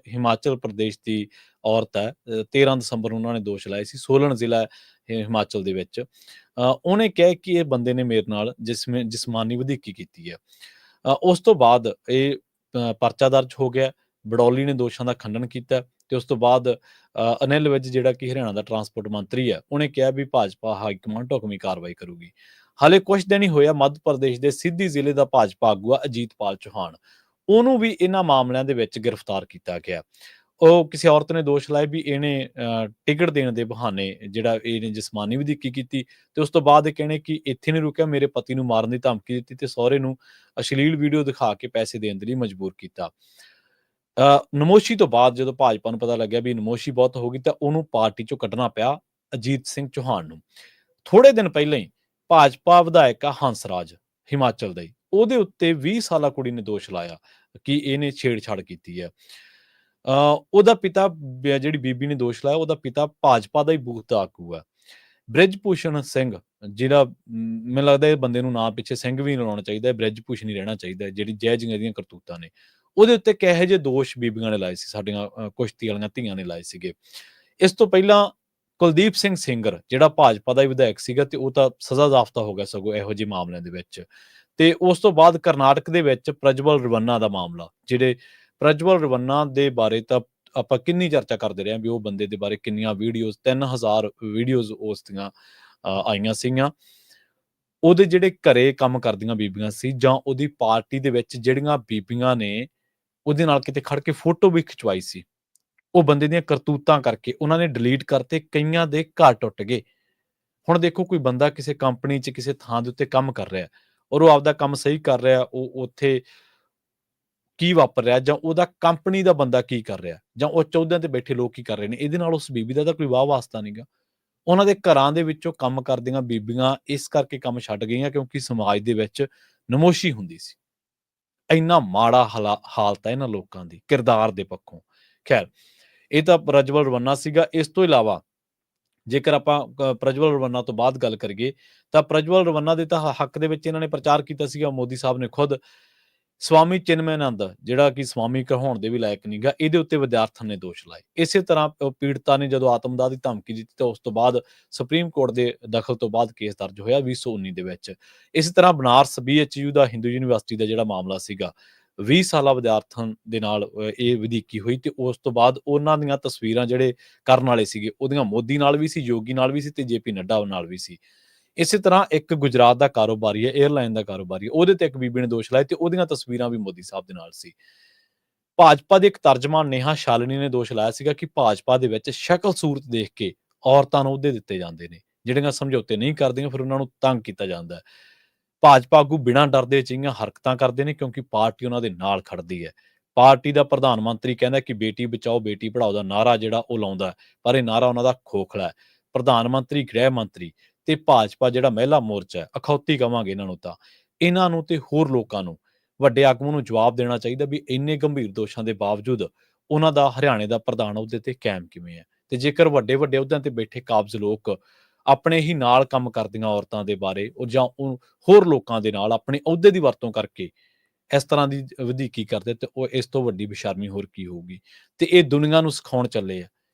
ਹਿਮਾਚਲ ਪ੍ਰਦੇਸ਼ ਦੀ ਔਰਤ ਹੈ। 13 ਦਸੰਬਰ ਨੂੰ ਉਹਨਾਂ ਨੇ ਦੋਸ਼ ਲਾਏ ਸੀ, ਸੋਲਨ ਜ਼ਿਲ੍ਹਾ ਹਿਮਾਚਲ ਦੇ ਵਿੱਚ। ਉਹਨੇ ਕਿਹਾ ਕਿ ਇਹ ਬੰਦੇ ਨੇ ਮੇਰੇ ਨਾਲ ਜਿਸਮਾਨੀ ਵਧੀਕੀ ਕੀਤੀ ਹੈ। ਉਸ ਤੋਂ ਬਾਅਦ ਇਹ ਪਰਚਾ ਦਰਜ ਹੋ ਗਿਆ। ਬਡੌਲੀ ਨੇ ਦੋਸ਼ਾਂ ਦਾ ਖੰਡਨ ਕੀਤਾ ਤੇ ਉਸ ਤੋਂ ਬਾਅਦ ਅਨਿਲ ਵਿਜ ਜਿਹੜਾ ਕਿ ਹਰਿਆਣਾ ਦਾ ਟਰਾਂਸਪੋਰਟ ਮੰਤਰੀ ਹੈ, ਉਹਨੇ ਕਿਹਾ ਵੀ ਭਾਜਪਾ ਹਾਈਕਮਾਂਡ ਢੁਕਵੀਂ ਕਾਰਵਾਈ ਕਰੂਗੀ। ਹਾਲੇ ਕੁਝ ਦਿਨ ਹੀ ਹੋਇਆ, ਮੱਧ ਪ੍ਰਦੇਸ਼ ਦੇ ਸਿੱਧੀ ਜ਼ਿਲ੍ਹੇ ਦਾ ਭਾਜਪਾ ਆਗੂ ਆ ਅਜੀਤਪਾਲ ਚੌਹਾਨ, ਉਹਨੂੰ ਵੀ ਇਹਨਾਂ ਮਾਮਲਿਆਂ ਦੇ ਵਿੱਚ ਗ੍ਰਿਫਤਾਰ ਕੀਤਾ ਗਿਆ। ਉਹ ਕਿਸੇ ਔਰਤ ਨੇ ਦੋਸ਼ ਲਾਏ ਵੀ ਇਹਨੇ ਟਿਕਟ ਦੇਣ ਦੇ ਬਹਾਨੇ ਜਿਹੜਾ ਇਹਨੇ ਜਿਸਮਾਨੀ ਵਧੀਕੀ ਕੀਤੀ ਤੇ ਉਸ ਤੋਂ ਬਾਅਦ ਇਹ ਕਹਿਣੇ ਕਿ ਇੱਥੇ ਨਹੀਂ ਰੁਕਿਆ, ਮੇਰੇ ਪਤੀ ਨੂੰ ਮਾਰਨ ਦੀ ਧਮਕੀ ਦਿੱਤੀ ਤੇ ਸਹੁਰੇ ਨੂੰ ਅਸ਼ਲੀਲ ਵੀਡੀਓ ਦਿਖਾ ਕੇ ਪੈਸੇ ਦੇਣ ਦੇ ਲਈ ਮਜਬੂਰ ਕੀਤਾ। ਨਮੋਸ਼ੀ ਤੋਂ ਬਾਅਦ ਜਦੋਂ ਭਾਜਪਾ ਨੂੰ ਪਤਾ ਲੱਗਿਆ ਵੀ ਨਮੋਸ਼ੀ ਬਹੁਤ ਹੋ ਗਈ ਤਾਂ ਉਹਨੂੰ ਪਾਰਟੀ ਚੋਂ ਕੱਢਣਾ ਪਿਆ ਅਜੀਤ ਸਿੰਘ ਚੌਹਾਨ ਨੂੰ। ਥੋੜੇ ਦਿਨ ਪਹਿਲਾਂ ਹੀ ਭਾਜਪਾ ਵਿਧਾਇਕ ਆ ਹੰਸਰਾਜ ਹਿਮਾਚਲ ਦਾ ਹੀ, ਉਹਦੇ ਉੱਤੇ 20 ਸਾਲਾ ਕੁੜੀ ਨੇ ਦੋਸ਼ ਲਾਇਆ ਕਿ ਇਹਨੇ ਛੇੜਛਾੜ ਕੀਤੀ ਹੈ। ਉਹਦਾ ਪਿਤਾ, ਜਿਹੜੀ ਬੀਬੀ ਨੇ ਦੋਸ਼ ਲਾਇਆ, ਉਹਦਾ ਪਿਤਾ ਭਾਜਪਾ ਦਾ ਹੀ ਬੂਥ ਦਾ ਆਗੂ ਹੈ ਬ੍ਰਿਜ ਭੂਸ਼ਣ ਸਿੰਘ, ਜਿਹੜਾ ਮੈਨੂੰ ਲੱਗਦਾ ਇਹ ਬੰਦੇ ਨੂੰ ਨਾਂ ਪਿੱਛੇ ਸਿੰਘ ਵੀ ਲਾਉਣਾ ਚਾਹੀਦਾ, ਬ੍ਰਿਜ ਭੂਸ਼ਣ ਹੀ ਰਹਿਣਾ ਚਾਹੀਦਾ। ਜਿਹੜੀ ਜੈ ਜਿੰਗਾਂ ਦੀਆਂ ਕਰਤੂਤਾਂ ਨੇ ਉਹਦੇ ਉੱਤੇ ਕਿਹੋ ਜਿਹੇ ਦੋਸ਼ ਬੀਬੀਆਂ ਨੇ ਲਾਏ ਸੀ, ਸਾਡੀਆਂ ਕੁਸ਼ਤੀ ਵਾਲੀਆਂ ਧੀਆਂ ਨੇ ਲਾਏ ਸੀਗੇ। ਇਸ ਤੋਂ ਪਹਿਲਾਂ ਕੁਲਦੀਪ ਸਿੰਘ ਸੇਂਗਰ ਜਿਹੜਾ ਭਾਜਪਾ ਦਾ ਹੀ ਵਿਧਾਇਕ ਸੀਗਾ ਤੇ ਉਹ ਤਾਂ ਸਜ਼ਾ ਜ਼ਾਫਤਾ ਹੋ ਗਿਆ ਸਗੋਂ ਇਹੋ ਜਿਹੇ ਮਾਮਲਿਆਂ ਦੇ ਵਿੱਚ। ਤੇ ਉਸ ਤੋਂ ਬਾਅਦ ਕਰਨਾਟਕ ਦੇ ਵਿੱਚ ਪ੍ਰਜਵਲ ਰਵੰਨਾ ਦਾ ਮਾਮਲਾ, ਜਿਹੜੇ ਪ੍ਰਜਵਲ ਰਵੰਨਾ ਦੇ ਬਾਰੇ ਤਾਂ ਆਪਾਂ ਕਿੰਨੀ ਚਰਚਾ ਕਰਦੇ ਰਹੇ ਹਾਂ ਵੀ ਉਹ ਬੰਦੇ ਦੇ ਬਾਰੇ ਕਿੰਨੀਆਂ ਵੀਡੀਓਜ਼, 3000 ਵੀਡੀਓਜ਼ ਉਸ ਦੀਆਂ ਆਈਆਂ ਸੀਗੀਆਂ। ਉਹਦੇ ਜਿਹੜੇ ਘਰੇ ਕੰਮ ਕਰਦੀਆਂ ਬੀਬੀਆਂ ਸੀ ਜਾਂ ਉਹਦੀ ਪਾਰਟੀ ਦੇ ਵਿੱਚ ਜਿਹੜੀਆਂ ਬੀਬੀਆਂ ਨੇ ਉਹਦੇ ਨਾਲ ਕਿਤੇ ਖੜ ਕੇ ਫੋਟੋ ਵੀ ਖਿਚਵਾਈ ਸੀ, ਉਹ ਬੰਦੇ ਦੀਆਂ ਕਰਤੂਤਾਂ ਕਰਕੇ ਉਹਨਾਂ ਨੇ ਡਿਲੀਟ ਕਰਤੇ, ਕਈਆਂ ਦੇ ਘਰ ਟੁੱਟ ਗਏ। ਹੁਣ ਦੇਖੋ, ਕੋਈ ਬੰਦਾ ਕਿਸੇ ਕੰਪਨੀ 'ਚ ਕਿਸੇ ਥਾਂ ਦੇ ਉੱਤੇ ਕੰਮ ਕਰ ਰਿਹਾ ਔਰ ਉਹ ਆਪਦਾ ਕੰਮ ਸਹੀ ਕਰ ਰਿਹਾ, ਉਹ ਉੱਥੇ ਕੀ ਵਾਪਰ ਰਿਹਾ ਜਾਂ ਉਹਦਾ ਕੰਪਨੀ ਦਾ ਬੰਦਾ ਕੀ ਕਰ ਰਿਹਾ ਜਾਂ ਉਹ ਚੌਧਿਆਂ ਤੇ ਬੈਠੇ ਲੋਕ ਕੀ ਕਰ ਰਹੇ ਨੇ, ਇਹਦੇ ਨਾਲ ਉਸ ਬੀਬੀ ਦਾ ਤਾਂ ਕੋਈ ਵਾਹ ਵਾਸਤਾ ਨਹੀਂਗਾ। ਉਹਨਾਂ ਦੇ ਘਰਾਂ ਦੇ ਵਿੱਚੋਂ ਕੰਮ ਕਰਦੀਆਂ ਬੀਬੀਆਂ ਇਸ ਕਰਕੇ ਕੰਮ ਛੱਡ ਗਈਆਂ ਕਿਉਂਕਿ ਸਮਾਜ ਦੇ ਵਿੱਚ ਨਮੋਸ਼ੀ ਹੁੰਦੀ ਸੀ। ਇੰਨਾ ਮਾੜਾ ਹਾਲਤ ਹੈ ਇਹਨਾਂ ਲੋਕਾਂ ਦੀ ਕਿਰਦਾਰ ਦੇ ਪੱਖੋਂ। ਖੈਰ, ਇਹ ਤਾਂ ਪ੍ਰਜਵਲ ਰਵੰਨਾ ਸੀਗਾ। ਇਸ ਤੋਂ ਇਲਾਵਾ ਜੇਕਰ ਆਪਾਂ ਪ੍ਰਜਵਲ ਰਵੰਨਾ ਤੋਂ ਬਾਅਦ ਗੱਲ ਕਰੀਏ ਤਾਂ ਪ੍ਰਜਵਲ ਰਵੰਨਾ ਦੇ ਤਾਂ ਹੱਕ ਦੇ ਵਿੱਚ ਇਹਨਾਂ ਨੇ ਪ੍ਰਚਾਰ ਕੀਤਾ ਸੀਗਾ ਮੋਦੀ ਸਾਹਿਬ ਨੇ ਖੁਦ। ਸਵਾਮੀ ਚਿਨਮਯਾਨੰਦ, ਜਿਹੜਾ ਕਿ ਸਵਾਮੀ ਕਹਾਉਣ ਦੇ ਵੀ ਲਾਇਕ ਨਹੀਂਗਾ, ਇਹਦੇ ਉੱਤੇ ਵਿਦਿਆਰਥਣ ਨੇ ਦੋਸ਼ ਲਾਏ। ਇਸੇ ਤਰ੍ਹਾਂ ਪੀੜਤਾ ਨੇ ਜਦੋਂ ਆਤਮਦਾਹ ਦੀ ਧਮਕੀ ਦਿੱਤੀ ਤਾਂ ਉਸ ਤੋਂ ਬਾਅਦ ਸੁਪਰੀਮ ਕੋਰਟ ਦੇ ਦਖਲ ਤੋਂ ਬਾਅਦ ਕੇਸ ਦਰਜ ਹੋਇਆ 2019 ਦੇ ਵਿੱਚ। ਇਸੇ ਤਰ੍ਹਾਂ ਬਨਾਰਸ BHU ਦਾ ਹਿੰਦੂ ਯੂਨੀਵਰਸਿਟੀ ਦਾ ਜਿਹੜਾ ਮਾਮਲਾ ਸੀਗਾ, 20 ਸਾਲਾ ਵਿਦਿਆਰਥਣ ਦੇ ਨਾਲ ਇਹ ਵਧੀਕੀ ਹੋਈ ਤੇ ਉਸ ਤੋਂ ਬਾਅਦ ਉਹਨਾਂ ਦੀਆਂ ਤਸਵੀਰਾਂ ਜਿਹੜੇ ਕਰਨ ਵਾਲੇ ਸੀਗੇ ਉਹਦੀਆਂ ਮੋਦੀ ਨਾਲ ਵੀ ਸੀ, ਯੋਗੀ ਨਾਲ ਵੀ ਸੀ ਤੇ JP ਨੱਡਾ ਨਾਲ ਵੀ ਸੀ। ਇਸੇ ਤਰ੍ਹਾਂ ਇੱਕ ਗੁਜਰਾਤ ਦਾ ਕਾਰੋਬਾਰੀ ਹੈ, 에ਅਰਲਾਈਨ ਦਾ ਕਾਰੋਬਾਰੀ, ਉਹਦੇ ਤੇ ਇੱਕ ਬੀਬੀ ਨੇ ਦੋਸ਼ ਲਾਏ ਤੇ ਉਹਦੀਆਂ ਤਸਵੀਰਾਂ ਵੀ ਮੋਦੀ ਸਾਹਿਬ ਦੇ ਨਾਲ ਸੀ। ਭਾਜਪਾ ਦੇ ਇੱਕ ਤਰਜਮਾਨ ਨੇਹਾ ਸ਼ਾਲਿਨੀ ਨੇ ਦੋਸ਼ ਲਾਇਆ ਸੀਗਾ ਕਿ ਭਾਜਪਾ ਦੇ ਵਿੱਚ ਸ਼ਕਲ ਸੂਰਤ ਦੇਖ ਕੇ ਔਰਤਾਂ ਨੂੰ ਅਹੁਦੇ ਦਿੱਤੇ ਜਾਂਦੇ ਨੇ, ਜਿਹੜੀਆਂ ਸਮਝੌਤੇ ਨਹੀਂ ਕਰਦੀਆਂ ਫਿਰ ਉਹਨਾਂ ਨੂੰ ਤੰਗ ਕੀਤਾ ਜਾਂਦਾ ਹੈ। ਭਾਜਪਾ ਆਗੂ ਬਿਨਾਂ ਡਰਦੇ ਅਜਿਹੀਆਂ ਹਰਕਤਾਂ ਕਰਦੇ ਨੇ ਕਿਉਂਕਿ ਪਾਰਟੀ ਉਹਨਾਂ ਦੇ ਨਾਲ ਖੜਦੀ ਹੈ। ਪਾਰਟੀ ਦਾ ਪ੍ਰਧਾਨ ਮੰਤਰੀ ਕਹਿੰਦਾ ਕਿ ਬੇਟੀ ਬਚਾਓ ਬੇਟੀ ਪੜ੍ਹਾਓ ਦਾ ਨਾਰਾ ਜਿਹੜਾ ਉਹ ਲਾਉਂਦਾ, ਪਰ ਇਹ ਨਾਰਾ ਉਹਨਾਂ ਦਾ ਖੋਖਲਾ ਹੈ। ਪ੍ਰਧਾਨ ਮੰਤਰੀ, ਗ੍ਰਹਿ ਮੰਤਰੀ ਤੇ ਭਾਜਪਾ ਜਿਹੜਾ ਮਹਿਲਾ ਮੋਰਚਾ ਹੈ, ਅਖੌਤੀ ਕਵਾਂਗੇ ਇਹਨਾਂ ਨੂੰ, ਤਾਂ ਇਹਨਾਂ ਨੂੰ ਤੇ ਹੋਰ ਲੋਕਾਂ ਨੂੰ, ਵੱਡੇ ਆਗੂਆਂ ਨੂੰ ਜਵਾਬ ਦੇਣਾ ਚਾਹੀਦਾ ਵੀ ਇੰਨੇ ਗੰਭੀਰ ਦੋਸ਼ਾਂ ਦੇ ਬਾਵਜੂਦ ਉਹਨਾਂ ਦਾ ਹਰਿਆਣੇ ਦਾ ਪ੍ਰਧਾਨ ਅਹੁਦੇ ਤੇ ਕਾਇਮ ਕਿਵੇਂ ਹੈ। ਤੇ ਜੇਕਰ ਵੱਡੇ ਵੱਡੇ ਅਹੁਦਿਆਂ ਤੇ ਬੈਠੇ ਕਾਬਜ਼ ਲੋਕ ਆਪਣੇ ਹੀ ਨਾਲ ਕੰਮ ਕਰਦੀਆਂ ਔਰਤਾਂ ਦੇ ਬਾਰੇ ਜਾਂ ਹੋਰ ਲੋਕਾਂ ਦੇ ਨਾਲ ਆਪਣੇ ਅਹੁਦੇ ਦੀ ਵਰਤੋਂ ਕਰਕੇ ਇਸ ਤਰ੍ਹਾਂ ਦੀ ਵਧੀਕੀ ਕਰਦੇ ਤੇ ਉਹ ਇਸ ਤੋਂ ਵੱਡੀ ਬੇਸ਼ਰਮੀ ਹੋਰ ਕੀ ਹੋਊਗੀ। ਤੇ ਇਹ ਦੁਨੀਆ ਨੂੰ ਸਿਖਾਉਣ ਚੱਲੇ ਆ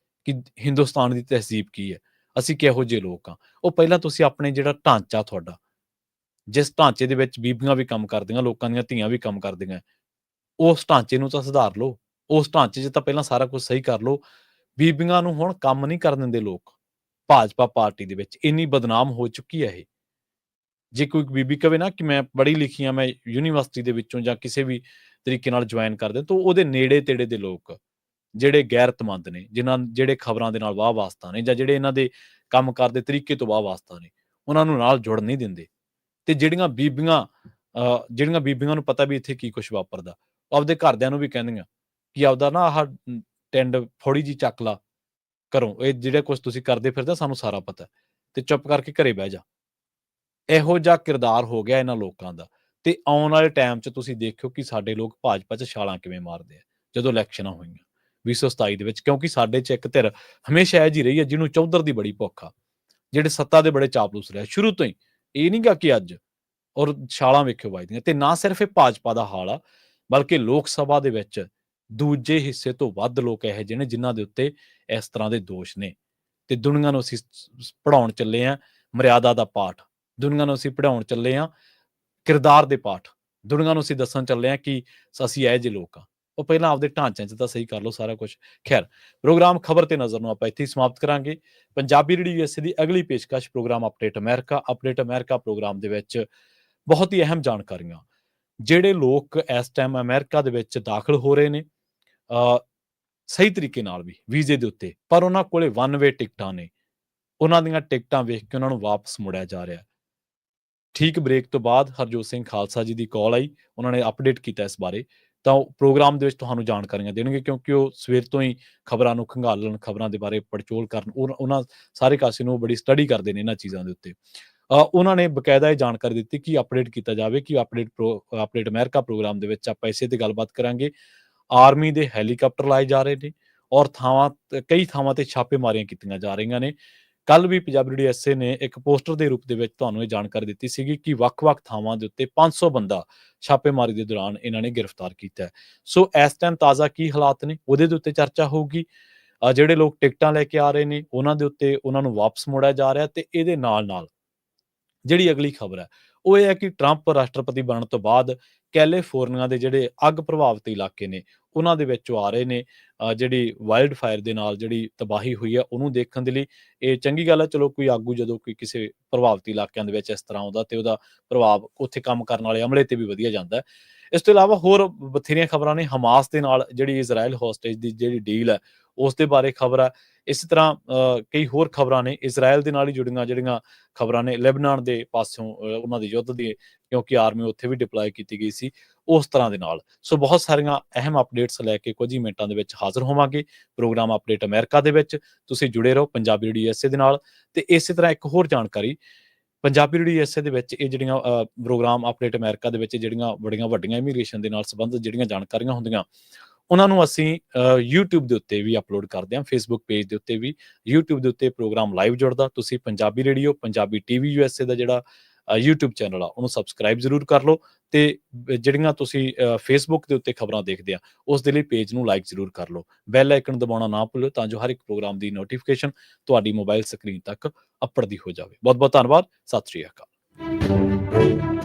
ਕਿ ਹਿੰਦੁਸਤਾਨ ਦੀ ਤਹਿਜ਼ੀਬ ਕੀ ਹੈ, ਅਸੀਂ ਕਿਹੋ ਜਿਹੇ ਲੋਕ ਹਾਂ। ਉਹ ਪਹਿਲਾਂ ਤੁਸੀਂ ਆਪਣੇ ਜਿਹੜਾ ਢਾਂਚਾ ਤੁਹਾਡਾ, ਜਿਸ ਢਾਂਚੇ ਦੇ ਵਿੱਚ ਬੀਬੀਆਂ ਵੀ ਕੰਮ ਕਰਦੀਆਂ, ਲੋਕਾਂ ਦੀਆਂ ਧੀਆਂ ਵੀ ਕੰਮ ਕਰਦੀਆਂ, ਉਸ ਢਾਂਚੇ ਨੂੰ ਤਾਂ ਸੁਧਾਰ ਲਓ। ਉਸ ਢਾਂਚੇ 'ਚ ਤਾਂ ਪਹਿਲਾਂ ਸਾਰਾ ਕੁਝ ਸਹੀ ਕਰ ਲਓ। ਬੀਬੀਆਂ ਨੂੰ ਹੁਣ ਕੰਮ ਨਹੀਂ ਕਰਨ ਦਿੰਦੇ ਲੋਕ। ਭਾਜਪਾ ਪਾਰਟੀ ਦੇ ਵਿੱਚ ਇੰਨੀ ਬਦਨਾਮ ਹੋ ਚੁੱਕੀ ਹੈ ਇਹ। ਜੇ ਕੋਈ ਬੀਬੀ ਕਵੇ ਨਾ ਕਿ ਮੈਂ ਪੜ੍ਹੀ ਲਿਖੀ ਹਾਂ, ਮੈਂ ਯੂਨੀਵਰਸਿਟੀ ਦੇ ਵਿੱਚੋਂ ਜਾਂ ਕਿਸੇ ਵੀ ਤਰੀਕੇ ਨਾਲ ਜੁਆਇਨ ਕਰਦੇ, ਤਾਂ ਉਹਦੇ ਨੇੜੇ ਤੇੜੇ ਦੇ ਲੋਕ ਜਿਹੜੇ ਗੈਰਤਮੰਦ ਨੇ, ਜਿਹੜੇ ਖਬਰਾਂ ਦੇ ਨਾਲ ਵਾਹ ਵਾਸਤਾ ਨੇ ਜਾਂ ਜਿਹੜੇ ਇਹਨਾਂ ਦੇ ਕੰਮ ਕਰਦੇ ਤਰੀਕੇ ਤੋਂ ਵਾਹ ਵਾਸਤਾ ਨੇ, ਉਹਨਾਂ ਨੂੰ ਨਾਲ ਜੁੜ ਨਹੀਂ ਦਿੰਦੇ। ਤੇ ਜਿਹੜੀਆਂ ਬੀਬੀਆਂ ਨੂੰ ਪਤਾ ਵੀ ਇੱਥੇ ਕੀ ਕੁਛ ਵਾਪਰਦਾ, ਉਹ ਆਪਦੇ ਘਰਦਿਆਂ ਨੂੰ ਵੀ ਕਹਿੰਦੀਆਂ ਕਿ ਆਪਦਾ ਨਾ ਆਹ ਟੈਂਡ ਥੋੜੀ ਜਿਹੀ ਚੱਕ ਲਾ ਘਰੋਂ, ਇਹ ਜਿਹੜੇ ਕੁਛ ਤੁਸੀਂ ਕਰਦੇ ਫਿਰਦੇ ਸਾਨੂੰ ਸਾਰਾ ਪਤਾ, ਤੇ ਚੁੱਪ ਕਰਕੇ ਘਰੇ ਬਹਿ ਜਾ। ਇਹੋ ਜਿਹਾ ਕਿਰਦਾਰ ਹੋ ਗਿਆ ਇਹਨਾਂ ਲੋਕਾਂ ਦਾ। ਤੇ ਆਉਣ ਵਾਲੇ ਟਾਈਮ 'ਚ ਤੁਸੀਂ ਦੇਖਿਓ ਕਿ ਸਾਡੇ ਲੋਕ ਭਾਜਪਾ 'ਚ ਛਾਲਾਂ ਕਿਵੇਂ ਮਾਰਦੇ ਆ ਜਦੋਂ ਇਲੈਕਸ਼ਨਾਂ ਹੋਈਆਂ 2027 ਦੇ ਵਿੱਚ, ਕਿਉਂਕਿ ਸਾਡੇ 'ਚ ਇੱਕ ਧਿਰ ਹਮੇਸ਼ਾ ਇਹ ਜਿਹੀ ਰਹੀ ਹੈ ਜਿਹਨੂੰ ਚੌਧਰ ਦੀ ਬੜੀ ਭੁੱਖ ਆ, ਜਿਹੜੇ ਸੱਤਾ ਦੇ ਬੜੇ ਚਾਪਲੂਸ ਰਹੇ ਸ਼ੁਰੂ ਤੋਂ ਹੀ। ਇਹ ਨਹੀਂ ਗਾ ਕਿ ਅੱਜ, ਔਰ ਛਾਲਾਂ ਵੇਖਿਓ ਵੱਜਦੀਆਂ। ਤੇ ਨਾ ਸਿਰਫ ਇਹ ਭਾਜਪਾ ਦਾ ਹਾਲ ਆ, ਬਲਕਿ ਲੋਕ ਸਭਾ ਦੇ ਵਿੱਚ ਦੂਜੇ ਹਿੱਸੇ ਤੋਂ ਵੱਧ ਲੋਕ ਇਹੋ ਜਿਹੇ ਨੇ ਜਿਨ੍ਹਾਂ ਦੇ ਉੱਤੇ ਇਸ ਤਰ੍ਹਾਂ ਦੇ ਦੋਸ਼ ਨੇ ਤੇ ਦੁਨੀਆ ਨੂੰ ਅਸੀਂ ਪੜ੍ਹਾਉਣ ਚੱਲੇ ਹਾਂ ਮਰਿਆਦਾ ਦਾ ਪਾਠ, ਦੁਨੀਆ ਨੂੰ ਅਸੀਂ ਪੜ੍ਹਾਉਣ ਚੱਲੇ ਹਾਂ ਕਿਰਦਾਰ ਦੇ ਪਾਠ, ਦੁਨੀਆ ਨੂੰ ਅਸੀਂ ਦੱਸਣ ਚੱਲੇ ਹਾਂ ਕਿ ਅਸੀਂ ਇਹੋ ਜਿਹੇ ਲੋਕ ਹਾਂ। ਉਹ ਪਹਿਲਾਂ ਆਪਦੇ ਢਾਂਚਿਆਂ 'ਚ ਤਾਂ ਸਹੀ ਕਰ ਲਓ ਸਾਰਾ ਕੁਛ। ਖੈਰ, ਪ੍ਰੋਗਰਾਮ ਖਬਰ ਤੇ ਨਜ਼ਰ ਨੂੰ ਆਪਾਂ ਇੱਥੇ ਹੀ ਸਮਾਪਤ ਕਰਾਂਗੇ। ਪੰਜਾਬੀ ਰੇਡੀਓ ਯੂਐਸਏ ਦੀ ਅਗਲੀ ਪੇਸ਼ਕਸ਼ ਪ੍ਰੋਗਰਾਮ ਅਪਡੇਟ ਅਮਰੀਕਾ ਪ੍ਰੋਗਰਾਮ ਦੇ ਵਿੱਚ ਬਹੁਤ ਹੀ ਅਹਿਮ ਜਾਣਕਾਰੀਆਂ, ਜਿਹੜੇ ਲੋਕ ਇਸ ਟਾਈਮ ਅਮਰੀਕਾ ਦੇ ਵਿੱਚ ਦਾਖਲ ਹੋ ਰਹੇ ਨੇ ਸਹੀ ਤਰੀਕੇ ਨਾਲ ਵੀ ਵੀਜ਼ੇ ਦੇ ਉੱਤੇ, ਪਰ ਉਹਨਾਂ ਕੋਲੇ ਵਨ ਵੇ ਟਿਕਟਾਂ ਨੇ, ਉਹਨਾਂ ਦੀਆਂ ਟਿਕਟਾਂ ਵੇਖ ਕੇ ਉਹਨਾਂ ਨੂੰ ਵਾਪਸ ਮੁੜਿਆ ਜਾ ਰਿਹਾ। ਠੀਕ ਬ੍ਰੇਕ ਤੋਂ ਬਾਅਦ ਹਰਜੋਤ ਸਿੰਘ ਖਾਲਸਾ ਜੀ ਦੀ ਕਾਲ ਆਈ, ਉਹਨਾਂ ਨੇ ਅਪਡੇਟ ਕੀਤਾ ਇਸ ਬਾਰੇ, ਤਾਂ ਉਹ ਪ੍ਰੋਗਰਾਮ ਦੇ ਵਿੱਚ ਤੁਹਾਨੂੰ ਜਾਣਕਾਰੀਆਂ ਦੇਣਗੇ ਕਿਉਂਕਿ ਉਹ ਸਵੇਰ ਤੋਂ ਹੀ ਖਬਰਾਂ ਨੂੰ ਖੰਗਾਲਣ, ਖਬਰਾਂ ਦੇ ਬਾਰੇ ਪੜਚੋਲ ਕਰਨ, ਉਹਨਾਂ ਸਾਰੇ ਕਾਸੇ ਨੂੰ ਬੜੀ ਸਟੱਡੀ ਕਰਦੇ ਨੇ ਇਹਨਾਂ ਚੀਜ਼ਾਂ ਦੇ ਉੱਤੇ। ਉਹਨਾਂ ਨੇ ਬਕਾਇਦਾ ਇਹ ਜਾਣਕਾਰੀ ਦਿੱਤੀ ਕਿ ਅਪਡੇਟ ਕੀਤਾ ਜਾਵੇ ਕਿ ਅਪਡੇਟ ਅਮਰੀਕਾ ਪ੍ਰੋਗਰਾਮ ਦੇ ਵਿੱਚ ਆਪਾਂ ਇਸੇ ਤੇ ਗੱਲਬਾਤ ਕਰਾਂਗੇ। ਆਰਮੀ ਦੇ ਹੈਲੀਕਾਪਟਰ ਲਾਏ ਜਾ ਰਹੇ ਨੇ ਔਰ ਕਈ ਥਾਵਾਂ ਤੇ ਛਾਪੇਮਾਰੀਆਂ ਕੀਤੀਆਂ ਜਾ ਰਹੀਆਂ ਨੇ। ਕੱਲ ਵੀ ਪੰਜਾਬੀ ਰੇਡੀਓ ਐਸਏ ਨੇ ਇੱਕ ਪੋਸਟਰ ਦੇ ਰੂਪ ਦੇ ਵਿੱਚ ਤੁਹਾਨੂੰ ਇਹ ਜਾਣਕਾਰੀ ਦਿੱਤੀ ਸੀਗੀ ਕਿ ਵੱਖ-ਵੱਖ ਥਾਵਾਂ ਦੇ ਉੱਤੇ 500 ਬੰਦਾ ਛਾਪੇਮਾਰੀ ਦੇ ਦੌਰਾਨ ਇਹਨਾਂ ਨੇ ਗ੍ਰਿਫਤਾਰ ਕੀਤਾ ਹੈ। ਸੋ ਇਸ ਟਾਈਮ ਤਾਜ਼ਾ ਕੀ ਹਾਲਾਤ ਨੇ ਉਹਦੇ ਦੇ ਉੱਤੇ ਚਰਚਾ ਹੋਊਗੀ। ਜਿਹੜੇ ਲੋਕ ਟਿਕਟਾਂ ਲੈ ਕੇ ਆ ਰਹੇ ਨੇ ਉਹਨਾਂ ਦੇ ਉੱਤੇ ਉਹਨਾਂ ਨੂੰ ਵਾਪਸ ਮੋੜਿਆ ਜਾ ਰਿਹਾ ਤੇ ਇਹਦੇ ਨਾਲ-ਨਾਲ ਜਿਹੜੀ ਅਗਲੀ ਖਬਰ ਹੈ ਉਹ ਇਹ ਹੈ ਕਿ ਟਰੰਪ ਰਾਸ਼ਟਰਪਤੀ ਬਣਨ ਤੋਂ ਬਾਅਦ ਕੈਲੀਫੋਰਨੀਆ ਦੇ ਜਿਹੜੇ ਅੱਗ ਪ੍ਰਭਾਵਿਤ ਇਲਾਕੇ ਨੇ ਉਹਨਾਂ ਦੇ ਵਿੱਚੋਂ ਆ ਰਹੇ ਨੇ ਜਿਹੜੀ ਵਾਈਲਡ ਫਾਇਰ ਦੇ ਨਾਲ ਜਿਹੜੀ ਤਬਾਹੀ ਹੋਈ ਹੈ ਉਹਨੂੰ ਦੇਖਣ ਦੇ ਲਈ। ਇਹ ਚੰਗੀ ਗੱਲ ਹੈ, ਚਲੋ ਕੋਈ ਆਗੂ ਜਦੋਂ ਕੋਈ ਕਿਸੇ ਪ੍ਰਭਾਵਿਤ ਇਲਾਕਿਆਂ ਦੇ ਵਿੱਚ ਇਸ ਤਰ੍ਹਾਂ ਆਉਂਦਾ ਤੇ ਉਹਦਾ ਪ੍ਰਭਾਵ ਉੱਥੇ ਕੰਮ ਕਰਨ ਵਾਲੇ ਅਮਲੇ ਤੇ ਵੀ ਵਧੀਆ ਜਾਂਦਾ ਹੈ। ਇਸ ਤੋਂ ਇਲਾਵਾ ਹੋਰ ਬਥੇਰੀਆਂ ਖਬਰਾਂ ਨੇ। ਹਮਾਸ ਦੇ ਨਾਲ ਜਿਹੜੀ ਇਜ਼ਰਾਈਲ ਹੋਸਟੇਜ ਦੀ ਜਿਹੜੀ ਡੀਲ ਹੈ ਉਸ ਦੇ ਬਾਰੇ ਖਬਰ ਹੈ। ਇਸੇ ਤਰ੍ਹਾਂ ਕਈ ਹੋਰ ਖਬਰਾਂ ਨੇ ਇਜ਼ਰਾਈਲ ਦੇ ਨਾਲ ਹੀ ਜੁੜੀਆਂ ਜਿਹੜੀਆਂ ਖਬਰਾਂ ਨੇ, ਲੈਬਨਾਨ ਦੇ ਪਾਸਿਓਂ ਉਹਨਾਂ ਦੇ ਯੁੱਧ ਦੀ, ਕਿਉਂਕਿ ਆਰਮੀ ਉੱਥੇ ਵੀ ਡਿਪਲੋਏ ਕੀਤੀ ਗਈ ਸੀ, ਉਸ ਤਰ੍ਹਾਂ ਦੇ ਨਾਲ। ਸੋ ਬਹੁਤ ਸਾਰੀਆਂ ਅਹਿਮ ਅਪਡੇਟਸ ਲੈ ਕੇ ਕੁਝ ਹੀ ਮਿੰਟਾਂ ਦੇ ਵਿੱਚ ਹਾਜ਼ਰ ਹੋਵਾਂਗੇ ਪ੍ਰੋਗਰਾਮ ਅਪਡੇਟ ਅਮਰੀਕਾ ਦੇ ਵਿੱਚ। ਤੁਸੀਂ ਜੁੜੇ ਰਹੋ ਪੰਜਾਬੀ ਰੇਡੀਓ ਐਸਏ ਦੇ ਨਾਲ। ਤੇ ਇਸੇ ਤਰ੍ਹਾਂ ਇੱਕ ਹੋਰ ਜਾਣਕਾਰੀ, ਪੰਜਾਬੀ ਰੇਡੀਓ ਐਸਏ ਦੇ ਵਿੱਚ ਇਹ ਜਿਹੜੀਆਂ ਪ੍ਰੋਗਰਾਮ ਅਪਡੇਟ ਅਮਰੀਕਾ ਦੇ ਵਿੱਚ ਜਿਹੜੀਆਂ ਬੜੀਆਂ ਵੱਡੀਆਂ ਇਮੀਗ੍ਰੇਸ਼ਨ ਦੇ ਨਾਲ ਸੰਬੰਧਿਤ ਜਿਹੜੀਆਂ ਜਾਣਕਾਰੀਆਂ ਹੁੰਦੀਆਂ ਉਹਨਾਂ ਨੂੰ ਅਸੀਂ YouTube ਦੇ ਉੱਤੇ ਵੀ ਅਪਲੋਡ ਕਰਦੇ ਹਾਂ, Facebook ਪੇਜ ਦੇ ਉੱਤੇ ਵੀ। YouTube ਦੇ ਉੱਤੇ ਪ੍ਰੋਗਰਾਮ ਲਾਈਵ ਜੁੜਦਾ, ਤੁਸੀਂ Punjabi radio, Punjabi TV USA ਦਾ ਜਿਹੜਾ YouTube ਚੈਨਲ ਆ ਉਹਨੂੰ ਸਬਸਕ੍ਰਾਈਬ ਜ਼ਰੂਰ ਕਰ ਲਓ ਤੇ ਜਿਹੜੀਆਂ ਤੁਸੀਂ Facebook ਦੇ ਉੱਤੇ ਖਬਰਾਂ ਦੇਖਦੇ ਆ ਉਸ ਦੇ ਲਈ ਪੇਜ ਨੂੰ ਲਾਈਕ ਜ਼ਰੂਰ ਕਰ ਲਓ। ਬੈਲ ਆਈਕਨ ਦਬਾਉਣਾ ਨਾ ਭੁੱਲੋ ਤਾਂ ਜੋ ਹਰ ਇੱਕ ਪ੍ਰੋਗਰਾਮ ਦੀ ਨੋਟੀਫਿਕੇਸ਼ਨ ਤੁਹਾਡੀ ਮੋਬਾਈਲ ਸਕਰੀਨ ਤੱਕ ਅੱਪੜਦੀ ਹੋ ਜਾਵੇ। ਬਹੁਤ ਬਹੁਤ ਧੰਨਵਾਦ। ਸਤਿ ਸ਼੍ਰੀ ਅਕਾਲ।